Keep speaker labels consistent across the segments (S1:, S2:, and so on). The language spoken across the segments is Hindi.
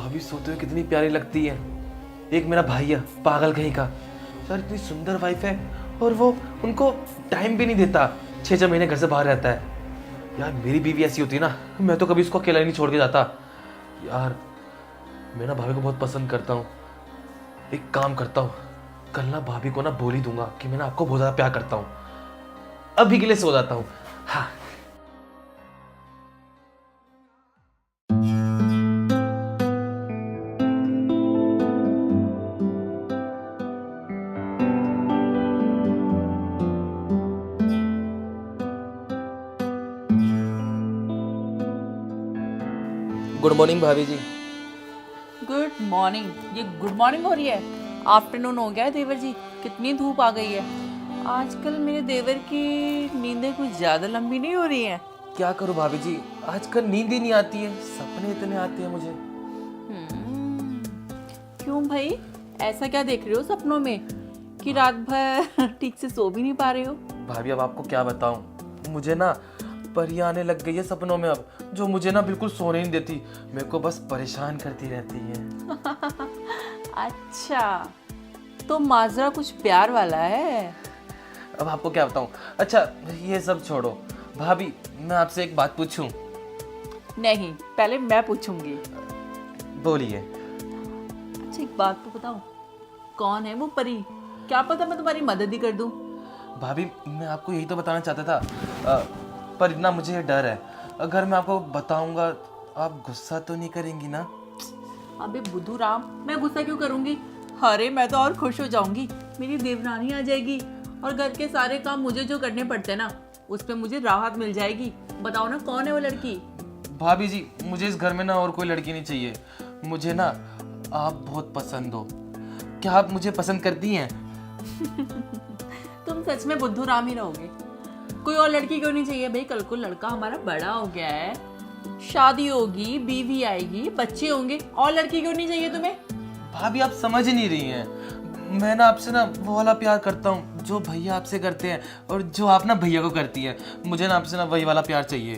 S1: भाभी सोते हुए कितनी प्यारी लगती है। एक मेरा भाई है पागल कहीं का, यार इतनी सुंदर वाइफ है और वो उनको टाइम भी नहीं देता, 6-6 महीने घर से बाहर रहता है। यार मेरी बीवी ऐसी होती ना, मैं तो कभी उसको अकेला नहीं छोड़ के जाता। यार मैं ना भाभी को बहुत पसंद करता हूँ। एक काम करता हूँ, कल ना भाभी को ना बोल ही दूंगा कि मैं ना आपको बहुत ज़्यादा प्यार करता हूँ। अभी के लिए सो जाता हूँ। हाँ। गुड मॉर्निंग भाभी जी।
S2: Good morning. ये गुड मॉर्निंग हो रही है? आफ्टरनून हो गया है देवर जी, कितनी धूप आ गई है। आजकल मेरे देवर की नींदें कुछ ज़्यादा लंबी नहीं हो रही हैं।
S1: क्या करूँ भाभी जी, आजकल नींद ही नहीं आती है, सपने इतने आते हैं मुझे।
S2: क्यों भाई, ऐसा क्या देख रहे हो सपनों में कि रात भर ठीक से सो भी नहीं पा रहे हो?
S1: भाभी अब आपको क्या बताऊं, मुझे ना परियां आने लग गई है सपनों में अब, जो मुझे ना बिल्कुल सोने नहीं देती, मेरे को बस परेशान करती रहती है।
S2: अच्छा, तो माजरा कुछ प्यार वाला है।
S1: अब आपको क्या बताऊं। अच्छा ये सब छोड़ो भाभी, मैं आपसे एक बात पूछूं?
S2: नहीं, पहले मैं पूछूंगी।
S1: बोलिए।
S2: अच्छा एक बात तो बताओ, कौन है वो परी? क्या पता मैं तुम्हारी मदद ही कर दूं।
S1: भाभी मैं आपको यही तो बताना चाहता था, पर इतना मुझे डर है, अगर मैं आपको बताऊंगा आप गुस्सा तो नहीं करेंगी ना?
S2: अबे बुद्धू राम, मैं गुस्सा क्यों करूंगी? अरे मैं तो और खुश हो जाऊंगी, मेरी देवरानी आ जाएगी और घर के सारे काम मुझे जो करने पड़ते हैं ना, उस पे मुझे राहत मिल जाएगी। बताओ ना कौन है वो लड़की? भाभी
S1: जी मुझे इस घर में ना और कोई लड़की नहीं चाहिए, मुझे ना आप बहुत पसंद हो। क्या आप मुझे पसंद करती हैं?
S2: तुम सच में बुद्धू राम ही रहोगे। कोई और लड़की क्यों नहीं चाहिए भाई? कल को लड़का हमारा बड़ा हो गया है, शादी होगी, बीवी आएगी, बच्चे होंगे, और लड़की क्यों नहीं चाहिए तुम्हें?
S1: भाभी आप समझ ही नहीं रही हैं, मैं ना आपसे ना वो वाला प्यार करता हूँ जो भैया आपसे करते हैं और जो आप ना भैया को करती है। मुझे ना आपसे ना वही वाला प्यार चाहिए।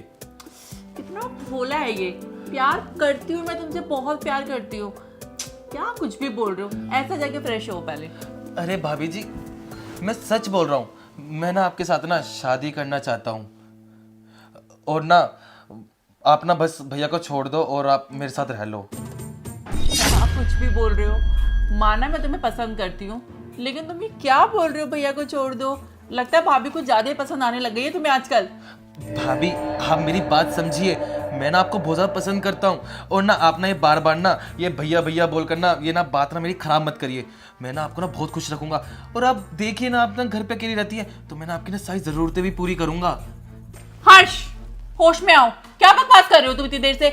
S2: कितना भोला है ये। प्यार करती हूँ मैं तुमसे, बहुत प्यार करती हूँ। क्या कुछ भी बोल रहे हो? ऐसा जाके फ्रेश हो पहले।
S1: अरे भाभी जी मैं सच बोल रहा हूँ, मैं ना आपके साथ ना शादी करना चाहता हूँ, और ना आप ना बस भैया को छोड़ दो और आप मेरे साथ रह लो।
S2: आप कुछ भी बोल रहे हो। माना मैं तुम्हें पसंद करती हूँ, लेकिन तुम ये क्या बोल रहे हो भैया को छोड़ दो? लगता है भाभी को ज्यादा पसंद आने लग गई है तुम्हें आजकल।
S1: भाभी आप मेरी बात समझिए, मैं ना आपको बहुत ज़्यादा पसंद करता हूँ, और ना आप ना ये बार बार ना ये भैया भैया बोलकर ना ये ना बात ना मेरी खराब मत करिए। मैं ना आपको ना बहुत खुश रखूंगा, और आप देखिए ना आप ना घर पे अकेली रहती है तो मैं ना आपकी ना सारी ज़रूरतें भी पूरी करूंगा।
S2: हर्ष, होश में आओ। क्या बकवास कर रहे हो तुम इतनी देर से?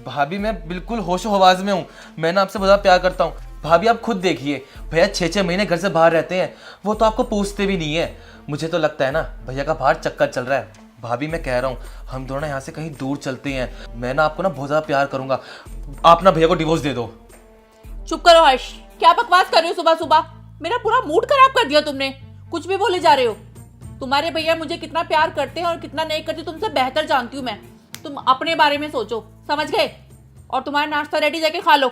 S1: भाभी मैं बिल्कुल होशो हवास में हूँ, मैं ना आपसे बहुत ज़्यादा प्यार करता हूँ। भाभी आप खुद देखिए, भैया 6-6 महीने घर से बाहर रहते हैं, वो तो आपको पूछते भी नहीं है। मुझे तो लगता है ना भैया का बाहर चक्कर चल रहा है। भाभी मैं कह रहा हूँ हम दोनों यहाँ से कहीं दूर चलते हैं, मैं ना आपको ना बहुत ज़्यादा प्यार करूंगा, आप ना भैया को डिवोर्स दे दो।
S2: चुप करो हर्ष, क्या बकवास कर रहे हो सुबह सुबह? मेरा पूरा मूड खराब कर दिया तुमने। कुछ भी बोले जा रहे हो। तुम्हारे भैया मुझे कितना प्यार करते हैं और कितना नहीं करते तुमसे बेहतर जानती हूँ मैं। तुम अपने बारे में सोचो, समझ गए? और तुम्हारा नाश्ता रेडी, जाके खा लो।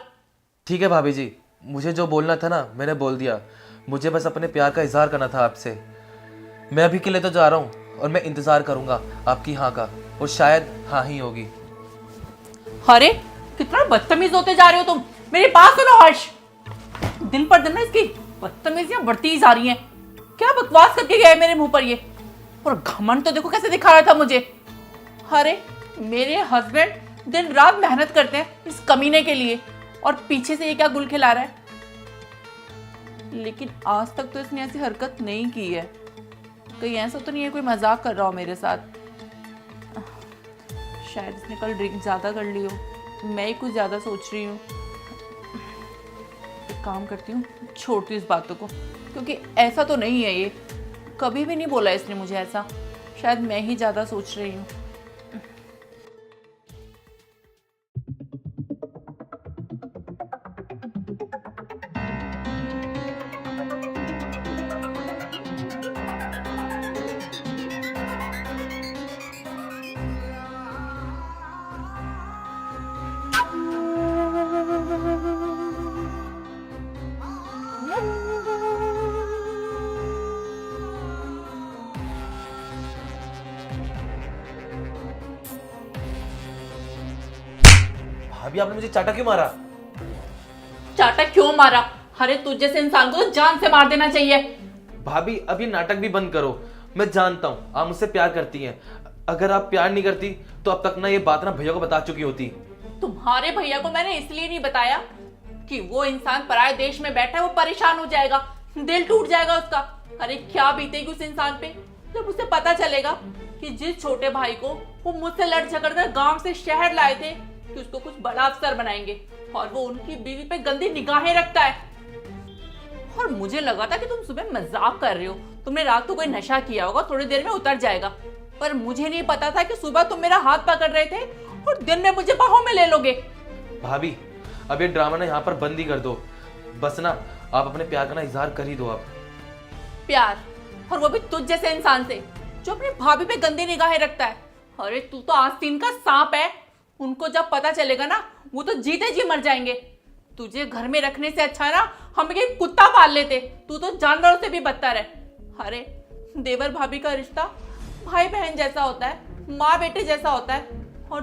S1: ठीक है भाभी जी, मुझे जो बोलना था ना मैंने बोल दिया, मुझे बस अपने प्यार का इजहार करना था आपसे। मैं अभी के लिए तो जा रहा हूँ और मैं इंतज़ार करूँगा आपकी हाँ का, और शायद हाँ ही होगी।
S2: अरे कितना बदतमीज होते जा रहे हो तुम। मेरी बात सुनो हर्ष, दिन पर दिन ना इसकी बदतमीजियां बढ़ती ही जा रही हैं। क्या बकवास करके गया है मेरे मुंह पर ये, और घमंड तो देखो कैसे दिखा रहा था मुझे। अरे मेरे हस्बैंड दिन रात मेहनत करते हैं इस कमीने के लिए, और पीछे से ये क्या गुल खिला रहा है। लेकिन आज तक तो इसने ऐसी हरकत नहीं की है। कहीं ऐसा तो नहीं है कोई मजाक कर रहा हो मेरे साथ? शायद इसने कल ड्रिंक ज्यादा कर ली हो, मैं ही कुछ ज्यादा सोच रही हूँ। एक काम करती हूँ, छोड़ती हूँ इस बातों को, क्योंकि ऐसा तो नहीं है, ये कभी भी नहीं बोला इसने मुझे ऐसा। शायद मैं ही ज्यादा सोच रही हूँ।
S1: भाभी आपने मुझे चाटा क्यों मारा?
S2: चाटा क्यों मारा? अरे तुझ जैसे इंसान को तो जान से मार देना चाहिए।
S1: भाभी अब ये नाटक भी बंद करो। मैं जानता हूँ आप मुझसे प्यार करती हैं। अगर आप प्यार नहीं करती तो अब तक ना ये बात ना भैया को बता चुकी होती।
S2: तुम्हारे भैया को मैंने इसलिए नहीं बताया कि वो इंसान पराये देश में बैठा है, वो परेशान हो जाएगा, दिल टूट जाएगा उसका। अरे क्या बीतेगी उस इंसान पे जब उसे पता चलेगा कि जिस छोटे भाई को वो मुझसे लड़ झगड़ कर गांव से शहर लाए थे कि उसको कुछ बड़ा अफसर बनाएंगे और वो उनकी बीवी पे गंदी निगाहें रखता है। और मुझे लगा था कि तुम सुबह मजाक कर रहे हो, तुमने रात को कोई नशा किया होगा, थोड़ी देर में उतर जाएगा। पर मुझे नहीं पता था कि सुबह तुम मेरा हाथ पकड़ रहे थे और दिन में मुझे बाहों में ले लोगे।
S1: भाभी अब ये ड्रामा ना यहाँ पर बंद ही कर दो। बस ना आप अपने प्यार का ना इजहार कर ही दो आप।
S2: प्यार? और वो भी तुझ जैसे इंसान से जो अपनी भाभी पे गंदी निगाहें रखता है। अरे तू तो आस्तीन का सांप है, उनको जब पता चलेगा ना वो तो जीते जी मर जाएंगे। तुझे घर में रखने से अच्छा ना हम एक कुत्ता पाल लेते, तू तो जानवरों से भी बदतर है। अरे देवर भाभी का रिश्ता भाई बहन जैसा होता है, माँ बेटे जैसा होता है। और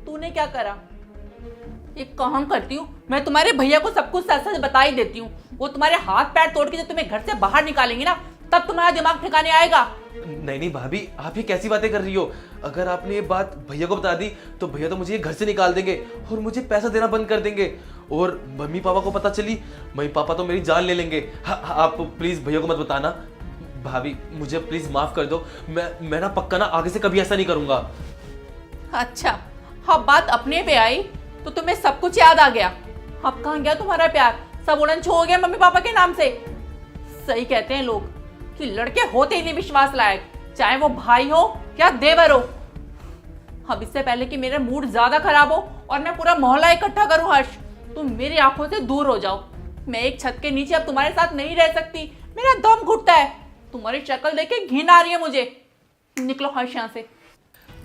S2: तूने क्या करा? एक काम करती हूँ, मैं तुम्हारे भैया को सब कुछ सच सच बता ही देती हूँ। वो तुम्हारे हाथ पैर तोड़ के जब तुम्हें घर से बाहर निकालेंगे ना तब तुम्हारा दिमाग ठिकाने आएगा।
S1: नहीं नहीं भाभी आप ये कैसी बातें कर रही हो? अगर आपने ये बात भैया को बता दी तो भैया तो मुझे ये घर से निकाल देंगे और मुझे पैसा देना बंद कर देंगे। और मम्मी पापा को पता चली, मम्मी पापा तो मेरी जान ले लेंगे। आप प्लीज भैया को मत बताना। भाभी मुझे प्लीज माफ कर दो। मैं ना पक्का ना आगे से कभी ऐसा नहीं करूंगा।
S2: अच्छा हाँ, बात अपने पे आई तो तुम्हें सब कुछ याद आ गया। अब कहाँ गया तुम्हारा प्यार? सब उड़न छू हो गया मम्मी पापा के नाम से। सही कहते हैं लोग कि लड़के होते ही नहीं विश्वास लायक, चाहे वो भाई हो या देवर हो। अब इससे पहले कि मेरा मूड ज्यादा खराब हो और मैं पूरा मोहल्ला इकट्ठा करूं हर्ष, तुम मेरी आंखों से दूर हो जाओ। मैं एक छत के नीचे अब तुम्हारे साथ नहीं रह सकती, मेरा दम घुटता है। तुम्हारी शक्ल देख के घिन आ रही है मुझे। निकलो हर्ष यहाँ से।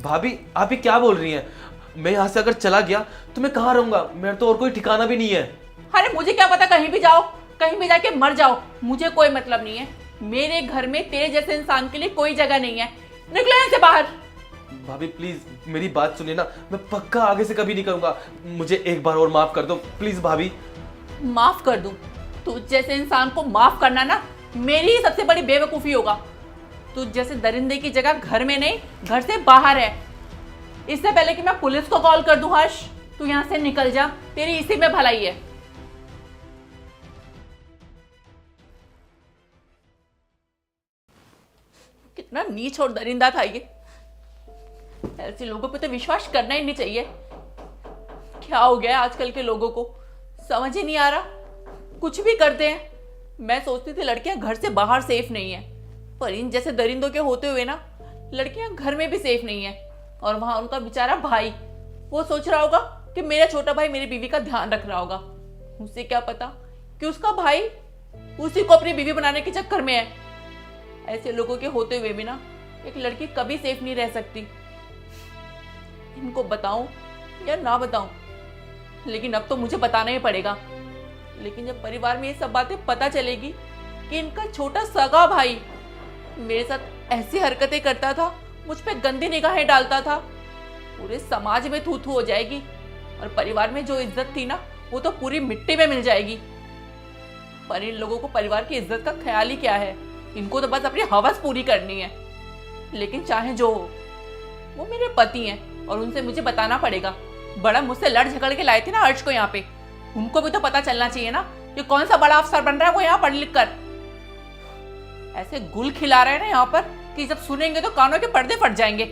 S1: भाभी आप ये क्या बोल रही हैं? मैं यहाँ से अगर चला गया तो मैं कहाँ रहूंगा? मेरा तो और कोई ठिकाना भी नहीं है।
S2: अरे मुझे क्या पता, कहीं भी जाओ, कहीं भी जाके मर जाओ, मुझे कोई मतलब नहीं है। मेरे घर में तेरे जैसे इंसान के लिए कोई जगह नहीं है। निकलो यहाँ से बाहर।
S1: भाभी प्लीज मेरी बात सुनिए ना, मैं पक्का आगे से कभी नहीं करूंगा। मुझे एक बार और माफ कर दो प्लीज भाभी।
S2: माफ कर दूं? तुझ जैसे इंसान को माफ करना ना मेरी ही सबसे बड़ी बेवकूफी होगा। तुझ जैसे दरिंदे की जगह घर में नहीं घर से बाहर है। इससे पहले कि मैं पुलिस को कॉल कर दूं हर्ष, तू यहाँ से निकल जा, तेरी इसी में भलाई है। कितना नीच और दरिंदा था ये। ऐसे लोगों पे तो विश्वास करना ही नहीं चाहिए। क्या हो गया है आजकल के लोगों को, समझ ही नहीं आ रहा, कुछ भी करते हैं। मैं सोचती थी लड़कियां घर से बाहर सेफ नहीं है, पर इन जैसे दरिंदों के होते हुए ना लड़कियां घर में भी सेफ नहीं है। और वहां उनका बेचारा भाई, वो सोच रहा होगा कि मेरा छोटा भाई मेरी बीवी का ध्यान रख रहा होगा। उसे क्या पता कि उसका भाई उसी को अपनी बीवी बनाने के चक्कर में है। ऐसे लोगों के होते हुए भी ना एक लड़की कभी सेफ नहीं रह सकती। इनको बताऊं या ना बताऊं, लेकिन अब तो मुझे बताना ही पड़ेगा। लेकिन जब परिवार में ये सब बातें पता चलेगी कि इनका छोटा सगा भाई मेरे साथ ऐसी हरकतें करता था, मुझ पे गंदी निगाहें डालता था, पूरे समाज में थू थू हो जाएगी। और परिवार में जो इज्जत थी ना वो तो पूरी मिट्टी में मिल जाएगी। पर इन लोगों को परिवार की इज्जत का ख्याल ही क्या है, इनको तो बस अपनी हवस पूरी करनी है। लेकिन चाहे जो हो, वो मेरे पति हैं और उनसे मुझे बताना पड़ेगा। बड़ा मुझसे लड़ झगड़ के लाए थे ना हर्ष को यहाँ पे, उनको भी तो पता चलना चाहिए ना कि कौन सा बड़ा अफसर बन रहा है वो यहाँ पढ़ लिख कर। ऐसे गुल खिला रहे हैं ना यहाँ पर कि जब सुनेंगे तो कानों के पर्दे फट जाएंगे।